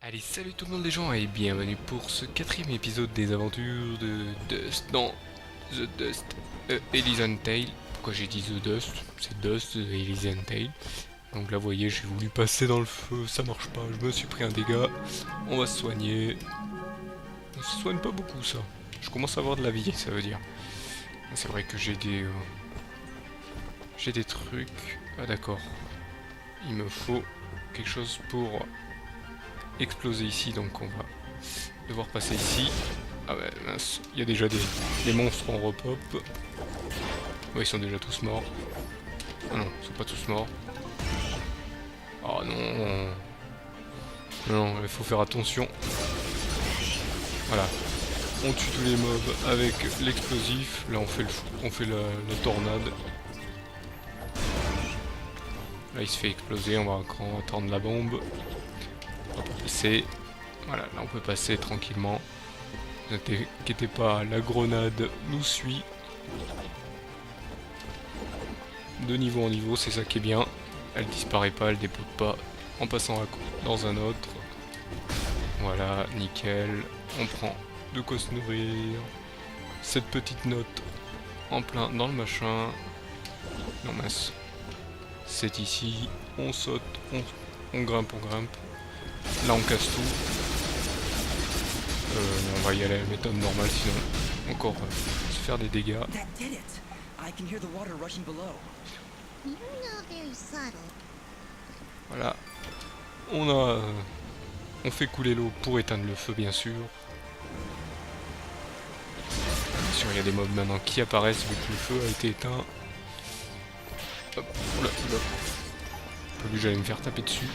Allez, salut tout le monde les gens et bienvenue pour ce quatrième épisode des aventures de Dust dans The Dust Elysian Tale. Pourquoi j'ai dit The Dust? C'est Dust Elysian Tale. Donc là vous voyez j'ai voulu passer dans le feu, ça marche pas, je me suis pris un dégât. On va se soigner. On se soigne pas beaucoup ça. Je commence à avoir de la vie ça veut dire. C'est vrai que j'ai des trucs. Ah d'accord. Il me faut quelque chose pour exploser ici donc on va devoir passer ici. Ah ouais, mince, il y a déjà des monstres en repop. Ouais, ils sont déjà tous morts. Ah non, ils sont pas tous morts. Oh non. Non, il faut faire attention. Voilà. On tue tous les mobs avec l'explosif. Là, on fait la tornade. Là, il se fait exploser. On va encore attendre la bombe. On va passer. Voilà, là, on peut passer tranquillement. Ne t'inquiétez pas, la grenade nous suit. De niveau en niveau, c'est ça qui est bien. Elle disparaît pas, elle dépote pas en passant dans un autre. Voilà, nickel. On prend de quoi se nourrir. Cette petite note en plein dans le machin. Non mince. C'est ici. On saute, on grimpe, on grimpe. Là on casse tout. On va y aller à la méthode normale sinon encore se faire des dégâts. Voilà. On fait couler l'eau pour éteindre le feu bien sûr. Bien sûr il y a des mobs maintenant qui apparaissent vu que le feu a été éteint. Hop, oula, oula. Lui j'allais me faire taper dessus.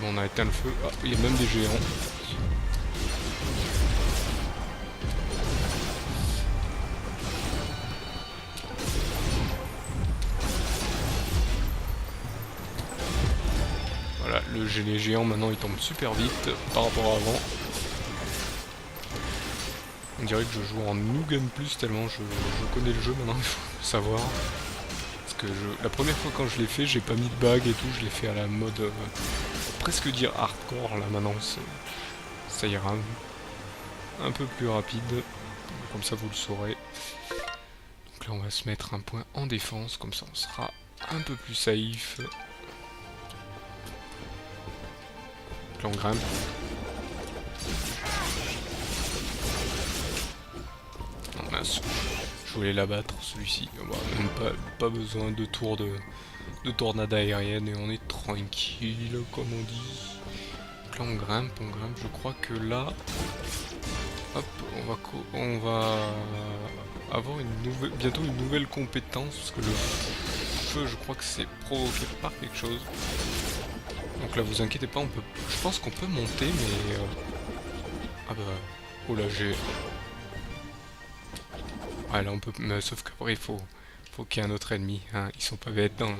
Bon on a éteint le feu. Ah, il y a même des géants. Voilà, les géants maintenant ils tombent super vite par rapport à avant. On dirait que je joue en New Game Plus tellement je connais le jeu maintenant, il faut savoir. Parce que la première fois quand je l'ai fait, j'ai pas mis de bague et tout, je l'ai fait à la mode presque dire hardcore, là maintenant ça ira un peu plus rapide. Comme ça vous le saurez. Donc là on va se mettre un point en défense, comme ça on sera un peu plus safe. Donc là on grimpe. Non mince, je voulais l'abattre celui-ci. Bon, même pas besoin de tour de tornade aérienne et on est tranquille comme on dit. Donc là on grimpe, je crois que là... Hop, on va avoir bientôt une nouvelle compétence, parce que le feu je crois que c'est provoqué par quelque chose. Donc là vous inquiétez pas, je pense qu'on peut monter mais... Ah bah... Oh là j'ai... Ouais là on peut... Mais, sauf qu'après il faut qu'il y ait un autre ennemi, hein. Ils sont pas bêtes, hein.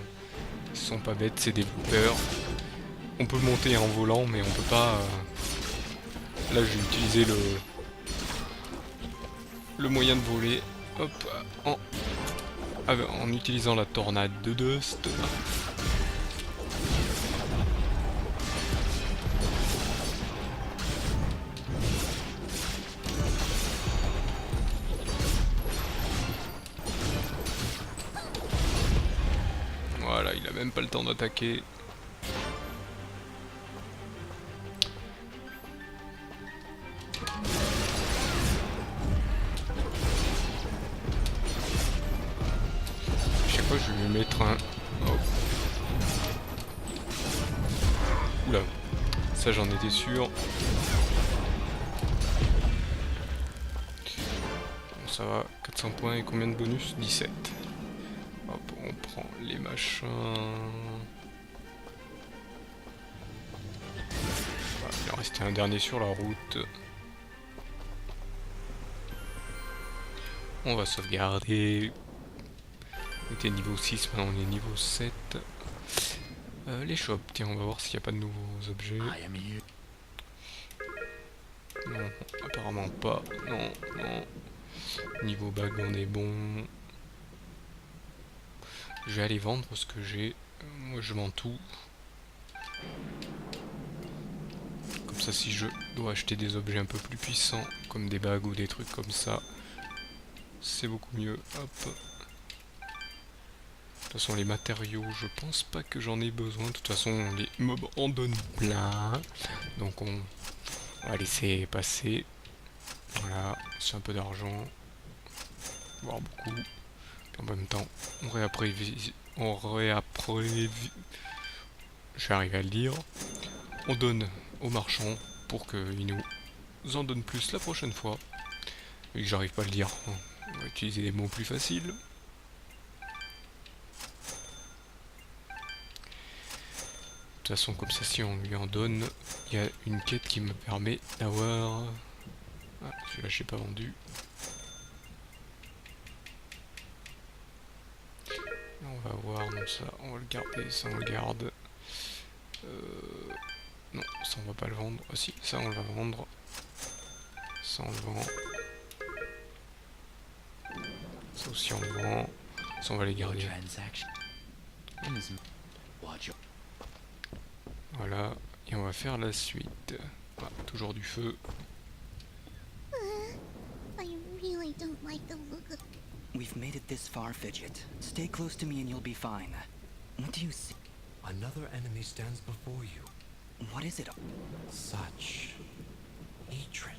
Ils sont pas bêtes, c'est des bloopers. On peut monter en volant mais on peut pas... Là j'ai utilisé le moyen de voler, hop, en utilisant la tornade de Dust. Voilà, il a même pas le temps d'attaquer. Je vais lui mettre un... Oh. Oula, ça j'en étais sûr. Bon, ça va, 400 points et combien de bonus? 17. Hop, on prend les machins. Voilà, il en restait un dernier sur la route. On va sauvegarder. On était niveau 6, maintenant on est niveau 7. Les shops, tiens, on va voir s'il n'y a pas de nouveaux objets. Non, apparemment pas. Non, non. Niveau bague, on est bon. Je vais aller vendre ce que j'ai. Moi, je vends tout. Comme ça, si je dois acheter des objets un peu plus puissants, comme des bagues ou des trucs comme ça, c'est beaucoup mieux. Hop. De toute façon, les matériaux, je pense pas que j'en ai besoin. De toute façon, les mobs en donnent plein. Donc on va laisser passer. Voilà, c'est un peu d'argent. Voire beaucoup. En même temps, je vais arriver à le dire. On donne aux marchands pour qu'ils nous en donnent plus la prochaine fois. Vu que j'arrive pas à le dire, on va utiliser des mots plus faciles. De toute façon, comme ça, si on lui en donne, il y a une quête qui me permet d'avoir... Ah, celui-là, je l'ai pas vendu. On va voir, non ça, on va le garder, ça on le garde. Non, ça on va pas le vendre. Ah si, ça on va vendre. Ça on le vend. Ça aussi on le vend. Ça on va les garder. Voilà, et on va faire la suite. Ah, toujours du feu. I really don't like the look of... We've made it this far, Fidget. Stay close to me and you'll be fine. What do you see? Another enemy stands before you. What is it? Such hatred.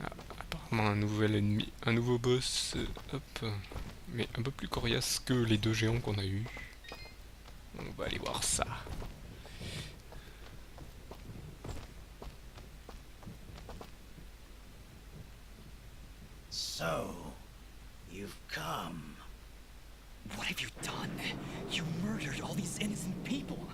Ah, apparemment un nouvel ennemi, un nouveau boss, hop, mais un peu plus coriace que les deux géants qu'on a eu. On va aller voir ça. So, you've come. What have you done? You murdered all these innocent people.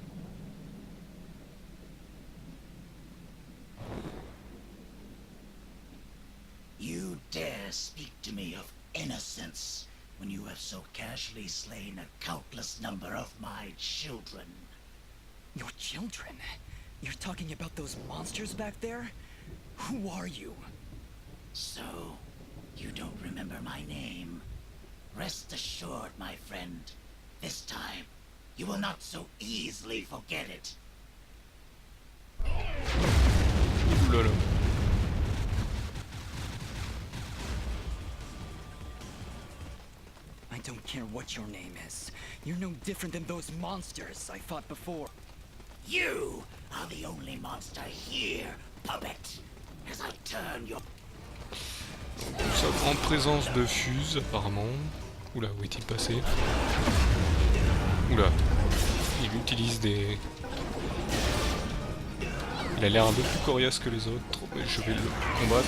You dare speak to me of innocence when you have so casually slain a countless number of my children. Your children? You're talking about those monsters back there? Who are you? So, you don't remember my name? Rest assured, my friend, this time, you will not so easily forget it. Ouh là là. I don't care what your name is. You're no different than those monsters I fought before. You are the only monster here, puppet. As I turn your... Nous sommes en présence de Fuse, apparemment. Oula, où est-il passé? Oula, il utilise des... Il a l'air un peu plus coriace que les autres, mais je vais le combattre.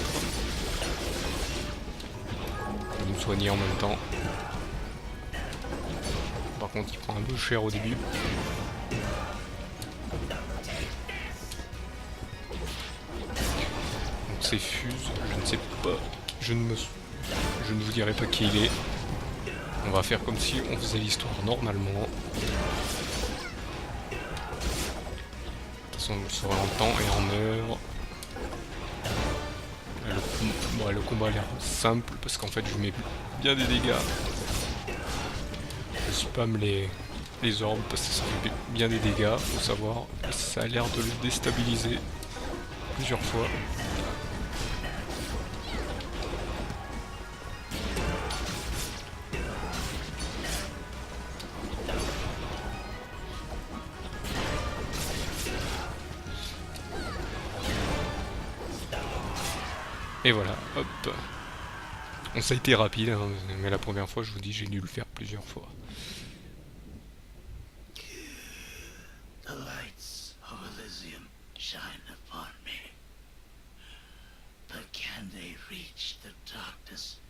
Je vais me soigner en même temps. Par contre, il prend un peu cher au début. Donc c'est Fuse, je ne sais pas, je ne vous dirai pas qui il est. On va faire comme si on faisait l'histoire normalement. De toute façon, vous le saurez en temps et en heure. Le combat a l'air simple parce qu'en fait je mets bien des dégâts. Je spam les orbes parce que ça fait bien des dégâts, faut savoir. Ça a l'air de le déstabiliser plusieurs fois. Et voilà, hop. On ça a été rapide, hein, mais la première fois, je vous dis, j'ai dû le faire plusieurs fois. The lights of Elysium shine upon me. But can they reach the darkness?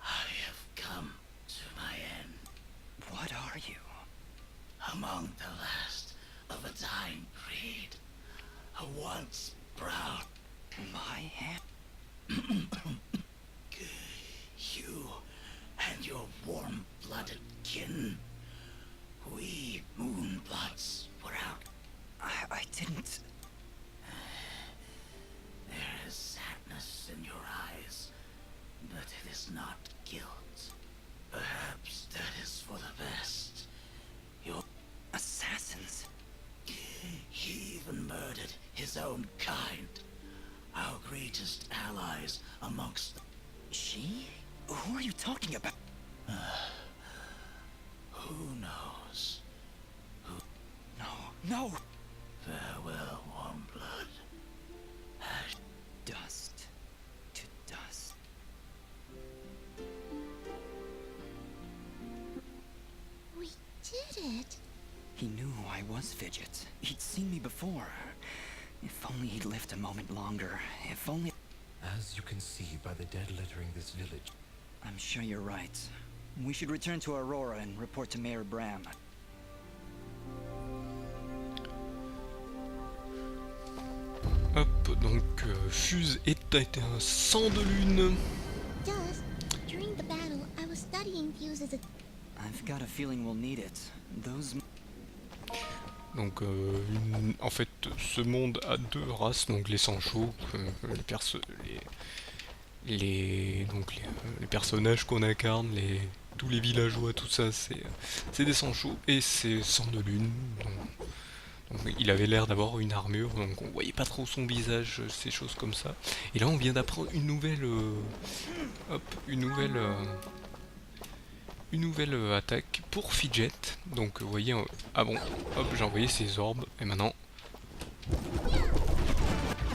I have come to my end. What are you? Among the last of a dying breed, a once proud. My hand? You and your warm-blooded kin. We Moonbloods were out. I didn't... There is sadness in your eyes, but it is not guilt. often murdered his own kind. Our greatest allies amongst them. She? Who are you talking about? Who knows? No! Farewell, Warmblood. Dust to dust. We did it. He knew who I was, Fidget. He'd seen me before. If only he'd lived a moment longer. If only... As you can see by the dead littering this village, I'm sure you're right. We should return to Aurora and report to Mayor Bram. Hop, donc Fuse est un sang de lune. Dust. During the battle, I was studying fuses. I've got a feeling we'll need it. Those... Donc en fait ce monde a deux races, donc les sangs chauds, les personnages qu'on incarne, tous les villageois, tout ça c'est des sangs chauds et c'est sang de lune. Donc, il avait l'air d'avoir une armure, donc on voyait pas trop son visage, ces choses comme ça. Et là on vient d'apprendre une nouvelle attaque pour Fidget. Donc vous voyez, ah bon, hop, j'ai envoyé ses orbes et maintenant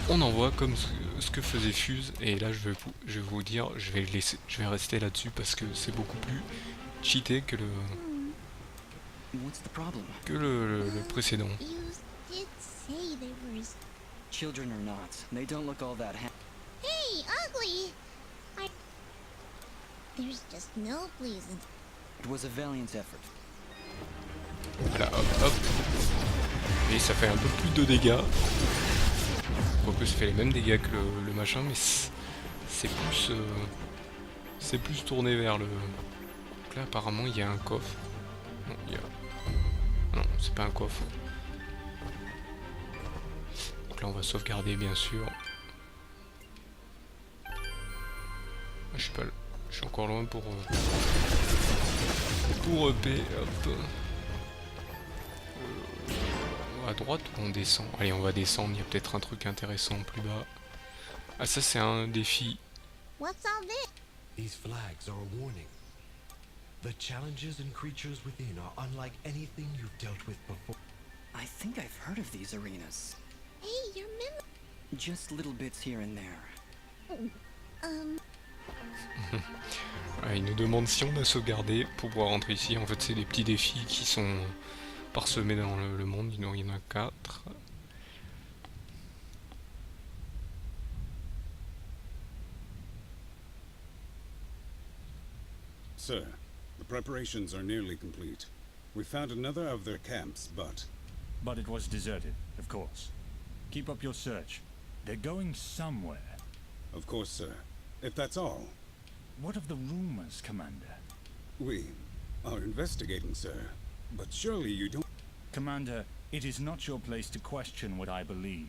on envoie comme ce que faisait Fuse. Et là je vais vous dire, je vais rester là-dessus parce que c'est beaucoup plus cheaté que What's the problem? le précédent. You did say they were... Children or not, they don't look all that Hey, ugly! There's just no pleasing. It was a valiant effort. Voilà, hop, hop. Et ça fait un peu plus de dégâts. Quoique ça fait les mêmes dégâts que le machin, mais c'est plus tourné vers le... Donc là apparemment il y a un coffre. Non, non, c'est pas un coffre. Donc là on va sauvegarder bien sûr. Ah, je sais pas, je suis encore loin pour EP, hop. À droite ou on descend? Allez, on va descendre, il y a peut-être un truc intéressant plus bas. Ah ça c'est un défi. What's all this? these flags are a warning. The challenges and creatures within are unlike anything you've dealt with before. I think I've heard of these arenas. Hey, your memory... Just little bits here and there. Ah, il nous demande si on a sauvegardé pour pouvoir rentrer ici. En fait c'est des petits défis qui sont parsemés dans le monde. Il y en a 4. Sir, the preparations are nearly complete. We found another of their camps, but... But it was deserted, of course. Keep up your search. They're going somewhere. Of course, sir. If that's all, What of the rumors, Commander? we are investigating, sir. But surely you don't... Commander, it is not your place to question what I believe.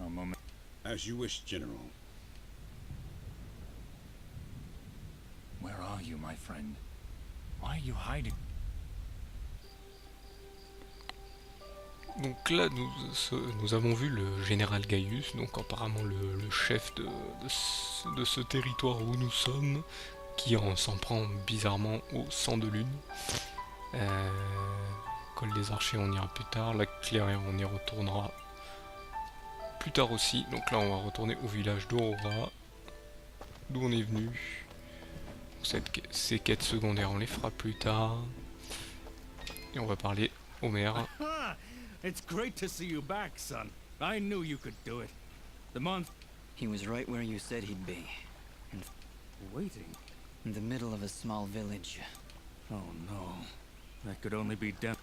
A moment. As you wish, General. Where are you, my friend? Why are you hiding? Donc là nous avons vu le général Gaius, donc apparemment le chef de ce territoire où nous sommes, qui s'en prend bizarrement au sang de lune. Col des archers on ira plus tard, la clairière on y retournera plus tard aussi. Donc là on va retourner au village d'Aurora, d'où on est venu. Ces quêtes secondaires on les fera plus tard. Et on va parler au maire. It's great to see you back, son. I knew you could do it. The month He was right where you said he'd be. waiting. In the middle of a small village. Oh no. That could only be Dem.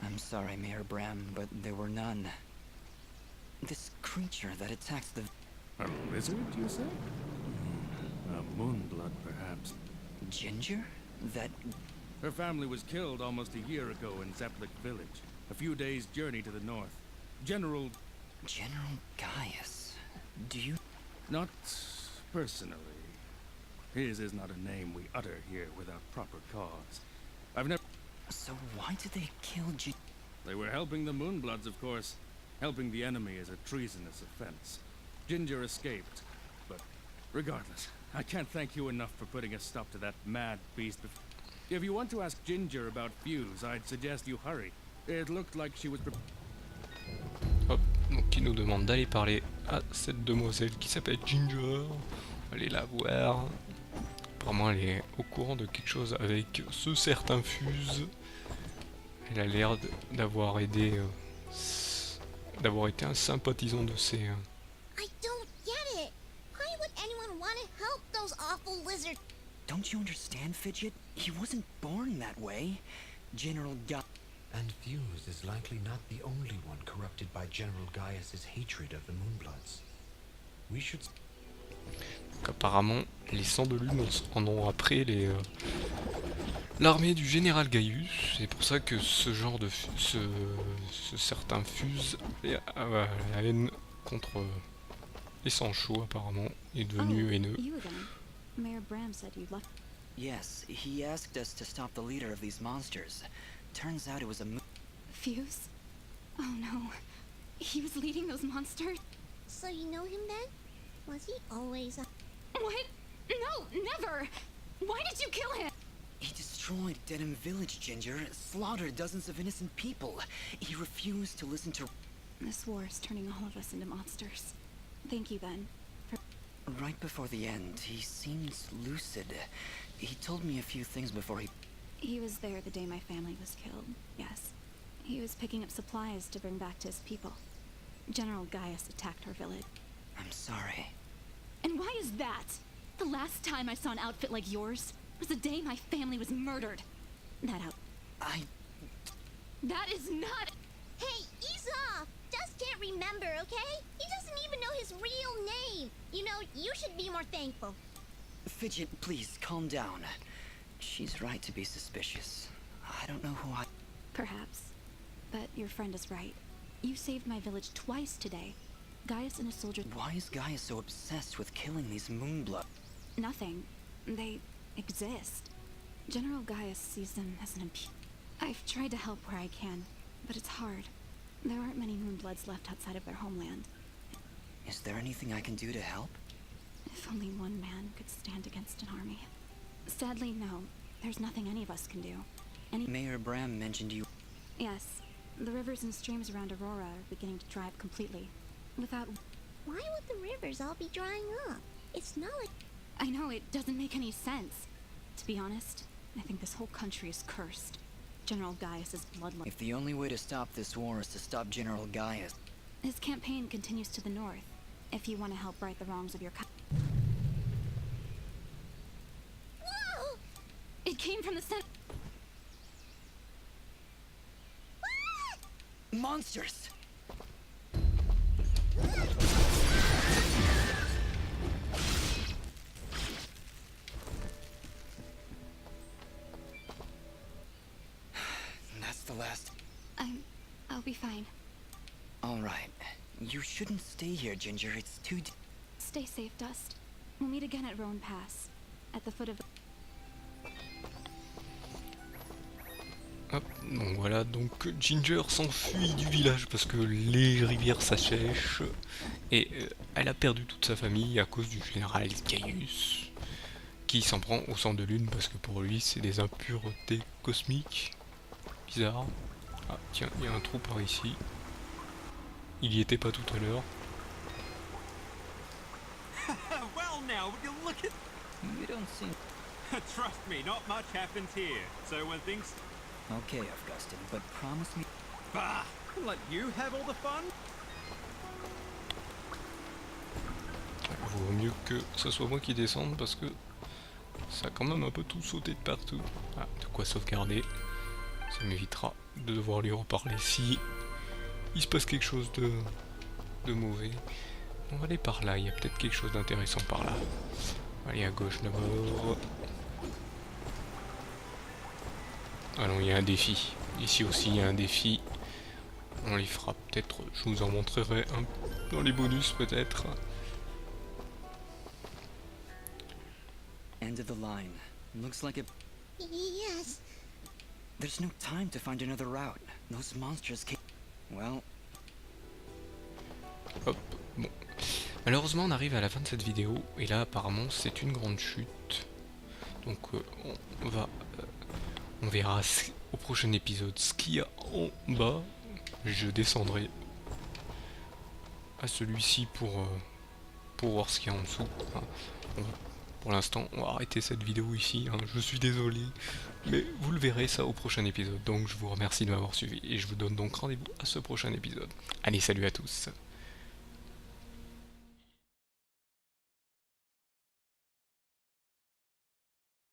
I'm sorry, Mayor Bram, but there were none. This creature that attacks the... A lizard, you say? A moonblood, perhaps. Ginger? That... Her family was killed almost a year ago in Zepplik village, a few days' journey to the north. General... General Gaius. Do you... Not personally. His is not a name we utter here without proper cause. I've never... So why did they kill They were helping the Moonbloods, of course. Helping the enemy is a treasonous offense. Ginger escaped, but regardless, I can't thank you enough for putting a stop to that mad beast. If you want to ask Ginger about Fuse, I'd suggest you hurry. It looked like she was Hop, donc il nous demande d'aller parler à cette demoiselle qui s'appelle Ginger. Allez la voir. Apparemment elle est au courant de quelque chose avec ce certain Fuse. Elle a l'air d'avoir aidé, d'avoir été un sympathisant de ces... I don't get it. Why would anyone want to help those awful lizards? Don't you understand, Fidget? He wasn't born that way. General Ga... And Fuse is likely not the only one corrupted by General Gaius's hatred of the Moonbloods. We should... Donc apparemment, les Sangs de Lune en ont après l'armée du général Gaius. C'est pour ça que ce genre de... ce certain Fuse a la haine contre les sangs chauds apparemment. Il est devenu haineux. You again. Mayor Bram said you'd left. Yes, he asked us to stop the leader of these monsters. Turns out it was a Fuse? Oh no. He was leading those monsters? So you know him then? Was he always a... What? No, never! Why did you kill him? He destroyed Denham Village, Ginger, slaughtered dozens of innocent people. He refused to listen to... This war is turning all of us into monsters. Thank you, then. Right before the end, he seemed lucid. He told me a few things before he... He was there the day my family was killed, yes. He was picking up supplies to bring back to his people. General Gaius attacked our village. I'm sorry. And why is that? The last time I saw an outfit like yours was the day my family was murdered. That is not... Hey, ease off! Just can't remember, okay? He doesn't even know his real name. You know, you should be more thankful. Fidget, please, calm down. She's right to be suspicious. I don't know who I... Perhaps. But your friend is right. You saved my village twice today. Gaius and his soldiers... Why is Gaius so obsessed with killing these Moonblood? Nothing. They exist. General Gaius sees them as an I've tried to help where I can, but it's hard. There aren't many Moonbloods left outside of their homeland. Is there anything I can do to help? If only one man could stand against an army. Sadly, no. There's nothing any of us can do. Mayor Bram mentioned you... Yes. The rivers and streams around Aurora are beginning to dry up completely. Without... Why would the rivers all be drying up? It's not like... I know, it doesn't make any sense. To be honest, I think this whole country is cursed. General Gaius's bloodline... If the only way to stop this war is to stop General Gaius... His campaign continues to the north, if you want to help right the wrongs of your Whoa! It came from the center... Monsters! That's the last... I'll be fine. All right. You shouldn't stay here, Ginger. It's too... Stay safe, Dust. We'll meet again at Roan Pass, at the foot of... Hop, donc voilà, donc Ginger s'enfuit du village parce que les rivières s'assèchent et elle a perdu toute sa famille à cause du général Gaius qui s'en prend au sang de lune parce que pour lui c'est des impuretés cosmiques. Bizarre. Ah tiens, il y a un trou par ici. Il y était pas tout à l'heure. Well now, would you look at... You don't seem... Trust me, not much happens here. So when things... Okay, Augustin, but promise me... Bah! I'll let you have all the fun? Il vaut mieux que ce soit moi qui descende parce que ça a quand même un peu tout sauté de partout. Ah, de quoi sauvegarder. Ça m'évitera de devoir lui reparler si il se passe quelque chose de mauvais. On va aller par là, il y a peut-être quelque chose d'intéressant par là. On va aller à gauche d'abord. Ah non, il y a un défi. Ici aussi, il y a un défi. On les fera peut-être, je vous en montrerai un dans les bonus peut-être. End of the line. Looks like it... Yes. There's no time to find another route. Those monsters came... Well... Malheureusement on arrive à la fin de cette vidéo et là apparemment c'est une grande chute. Donc on verra au prochain épisode ce qu'il y a en bas. Je descendrai à celui-ci pour voir ce qu'il y a en dessous. Pour l'instant on va arrêter cette vidéo ici, hein. Je suis désolé. Mais vous le verrez ça au prochain épisode. Donc je vous remercie de m'avoir suivi et je vous donne donc rendez-vous à ce prochain épisode. Allez, salut à tous.